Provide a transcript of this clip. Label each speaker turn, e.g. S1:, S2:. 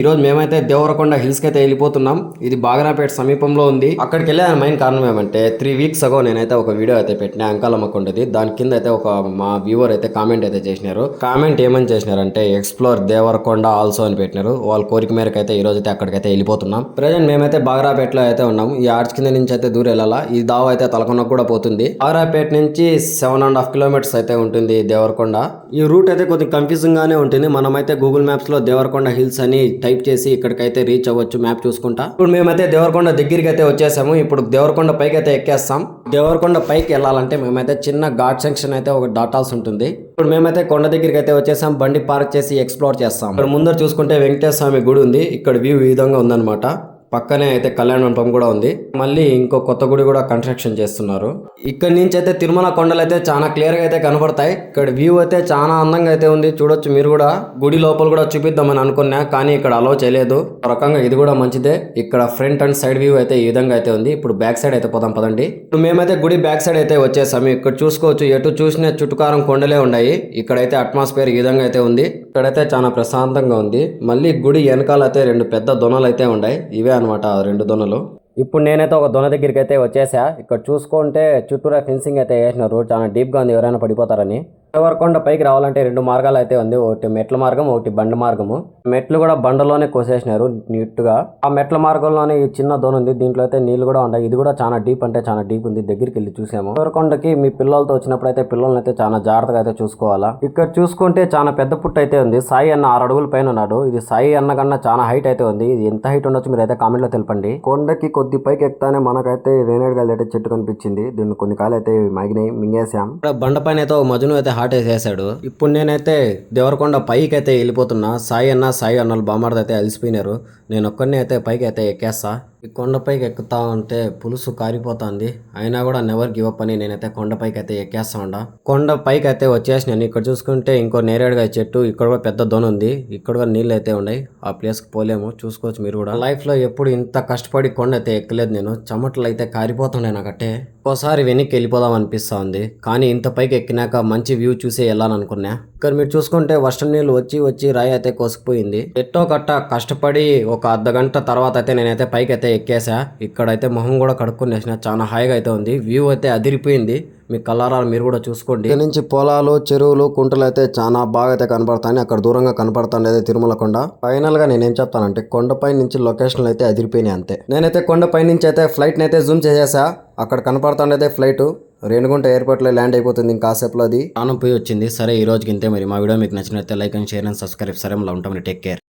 S1: ఈ రోజు మేమైతే దేవరకొండ హిల్స్కి అయితే వెళ్ళిపోతున్నాం. ఇది బాగరాపేట సమీపంలో ఉంది. అక్కడికి వెళ్ళే మెయిన్ కారణం ఏమంటే 3 వీక్స్ అగో నేనైతే ఒక వీడియో అయితే పెట్టిన అంకాలమ్మ కొండది. దాని కింద అయితే ఒక మా వ్యూవర్ అయితే కామెంట్ అయితే చేసినారు. కామెంట్ ఏమని చేసినారంటే ఎక్స్ప్లోర్ దేవరకొండ ఆల్సో అని పెట్టినారు. వాళ్ళ కోరిక మేరకు అయితే ఈ రోజు అయితే అక్కడికైతే వెళ్ళిపోతున్నాం. ప్రజెంట్ మేమైతే బాగరాపేటలో అయితే ఉన్నాం. ఈ ఆర్చ్ కింద నుంచి అయితే దూరం వెళ్ళాలా. ఈ దావ అయితే తలకొండకు కూడా పోతుంది. బాగరాపేట నుంచి 7.5 కిలోమీటర్స్ అయితే ఉంటుంది దేవరకొండ. ఈ రూట్ అయితే కొద్దిగా కన్ఫ్యూజింగ్ గానే ఉంటుంది. మనమైతే గూగుల్ మ్యాప్స్ లో దేవరకొండ హిల్స్ అని టైప్ చేసి ఇక్కడికైతే రీచ్ అవ్వచ్చు మ్యాప్ చూసుకుంటా. ఇప్పుడు మేమైతే దేవరకొండ దగ్గరికి అయితే వచ్చేసాము. ఇప్పుడు దేవరకొండ పైకి అయితే ఎక్కేస్తాం. దేవరకొండ పైకి వెళ్ళాలంటే మేమైతే చిన్న ఘాట్ సెక్షన్ అయితే ఒక దాటాల్సి ఉంటుంది. ఇప్పుడు మేమైతే కొండ దగ్గరికి అయితే వచ్చేసాం. బండి పార్క్ చేసి ఎక్స్ప్లోర్ చేస్తాం. ఇక్కడ ముందర చూసుకుంటే వెంకటేశ్వర స్వామి గుడి ఉంది. ఇక్కడ వ్యూ ఈ విధంగా ఉందన్నమాట. పక్కనే అయితే కళ్యాణ మండపం కూడా ఉంది. మళ్ళీ ఇంకో కొత్త గుడి కూడా కన్స్ట్రక్షన్ చేస్తున్నారు. ఇక్కడ నుంచి అయితే తిరుమల కొండలు అయితే చాలా క్లియర్ గా అయితే కనబడతాయి. ఇక్కడ వ్యూ అయితే చాలా అందంగా అయితే ఉంది. చూడొచ్చు మీరు కూడా. గుడి లోపల కూడా చూపిద్దామని అనుకున్నా కానీ ఇక్కడ అలౌ చేయలేదు. ఒక రకంగా ఇది కూడా మంచిదే. ఇక్కడ ఫ్రంట్ అండ్ సైడ్ వ్యూ అయితే ఈ విధంగా అయితే ఉంది. ఇప్పుడు బ్యాక్ సైడ్ అయితే పోదాం పదండి. ఇప్పుడు మేమైతే గుడి బ్యాక్ సైడ్ అయితే వచ్చేసాము. ఇక్కడ చూసుకోవచ్చు ఎటు చూసిన చుట్టుకారం కొండలే ఉన్నాయి. ఇక్కడైతే అట్మాస్ఫియర్ ఈ విధంగా అయితే ఉంది. ఇక్కడైతే చాలా ప్రశాంతంగా ఉంది. మళ్ళీ గుడి వెనకాల అయితే 2 పెద్ద దొనలు అయితే ఉన్నాయి. ఇవే అనమాట 2 దొనలు. ఇప్పుడు నేనైతే ఒక దొన దగ్గరికి అయితే వచ్చేసా. ఇక్కడ చూసుకుంటే చుట్టూరా ఫెన్సింగ్ అయితే వేసినారు. చాలా డీప్ గా ఉంది, ఎవరైనా పడిపోతారని. దేవరకొండ పైకి రావాలంటే 2 మార్గాలు అయితే ఉంది. ఒకటి మెట్ల మార్గం, ఒకటి బండ మార్గము. మెట్లు కూడా బండలోనే కోసేసినారు నీట్ గా. ఆ మెట్ల మార్గంలోనే ఈ చిన్న దోణ ఉంది. దీంట్లో అయితే నీళ్లు కూడా ఉన్నాయి. ఇది కూడా చాలా డీప్ అంటే చాలా డీప్ ఉంది. దగ్గరికి వెళ్ళి చూసాము. దేవరకొండకి మీ పిల్లలతో వచ్చినప్పుడు అయితే పిల్లల్ని అయితే చాలా జాగ్రత్తగా అయితే చూసుకోవాలా. ఇక్కడ చూసుకుంటే చాలా పెద్ద పుట్టు అయితే ఉంది. సాయి అన్న 6 అడుగుల పైన ఉన్నాడు. ఇది సాయి అన్న కన్నా చాలా హైట్ అయితే ఉంది. ఇది ఎంత హైట్ ఉండొచ్చు మీరు అయితే కామెంట్ లో తెలపండి. కొండకి కొద్ది పైకి ఎక్కుతానే మనకైతే రేనేడుగాలి అయితే చెట్టు కనిపించింది. దీన్ని కొన్ని కాయలు అయితే మాగినాయి, మింగేసాం. బండ పైన అయితే మజును అయితే హాట్ వేసేసాడు. ఇప్పుడు నేనైతే దేవరకొండ పైకి అయితే వెళ్ళిపోతున్నా. సాయి అన్నలు బామార్ది అయితే అలసిపోయినారు. నేను ఒక్కడిని అయితే పైకి అయితే ఎక్కేస్తా. ఈ కొండపైకి ఎక్కుతా ఉంటే పులుసు కారిపోతుంది. అయినా కూడా నెవర్ గివ్ అప్ అని నేనైతే కొండపైకి అయితే ఎక్కేస్తా ఉండా. కొండ పైకి అయితే వచ్చేసినాను. ఇక్కడ చూసుకుంటే ఇంకో నేరేడుగా చెట్టు, ఇక్కడ కూడా పెద్ద దొన ఉంది. ఇక్కడ కూడా నీళ్ళు అయితే ఉన్నాయి. ఆ ప్లేస్ కి పోలేము, చూసుకోవచ్చు మీరు కూడా. లైఫ్ లో ఎప్పుడు ఇంత కష్టపడి కొండ అయితే ఎక్కలేదు నేను. చెమటలు అయితే కారిపోతుండే నాకట్టే. ఒకసారి వెనక్కి వెళ్ళిపోదాం అనిపిస్తా ఉంది. కానీ ఇంత పైకి ఎక్కినాక మంచి వ్యూ చూసే వెళ్ళాలనుకున్నా. ఇక్కడ మీరు చూసుకుంటే వర్షం నీళ్ళు వచ్చి రాయి అయితే కోసుకుపోయింది. ఎట్టో కట్ట కష్టపడి ఒక అర్ధగంట తర్వాత అయితే నేనైతే పైకి అయితే ఎక్కేసా. ఇక్కడైతే మొహం కూడా కడుక్కునేసిన. చాలా హాయిగా అయితే ఉంది. వ్యూ అయితే అదిరిపోయింది. మీ కలరాలు మీరు కూడా చూసుకోండి. ఇక్కడ నుంచి పొలాలు, చెరువులు, కుంటలు అయితే చాలా బాగా అయితే కనపడతాయి. అక్కడ దూరంగా కనపడుతుంది తిరుమల కొండ. ఫైనల్ గా నేనేం చెప్తానంటే కొండపై నుంచి లొకేషన్లు అయితే అదిరిపోయినాయి అంతే. నేనైతే కొండపై నుంచి అయితే ఫ్లైట్ అయితే జూమ్ చేసేసా. అక్కడ కనపడుతుండేదే ఫ్లైట్ రేణిగుంట ఎయిర్పోర్ట్ లో ల్యాండ్ అయిపోతుంది. ఇంకాసేపులో అది ప్రాణం పోయి వచ్చింది. సరే ఈ రోజుకి ఇంతే. మరి మా వీడియో మీకు నచ్చినట్లయితే like and share and subscribe. సరే మళ్ళీ ఉంటాం. Take care.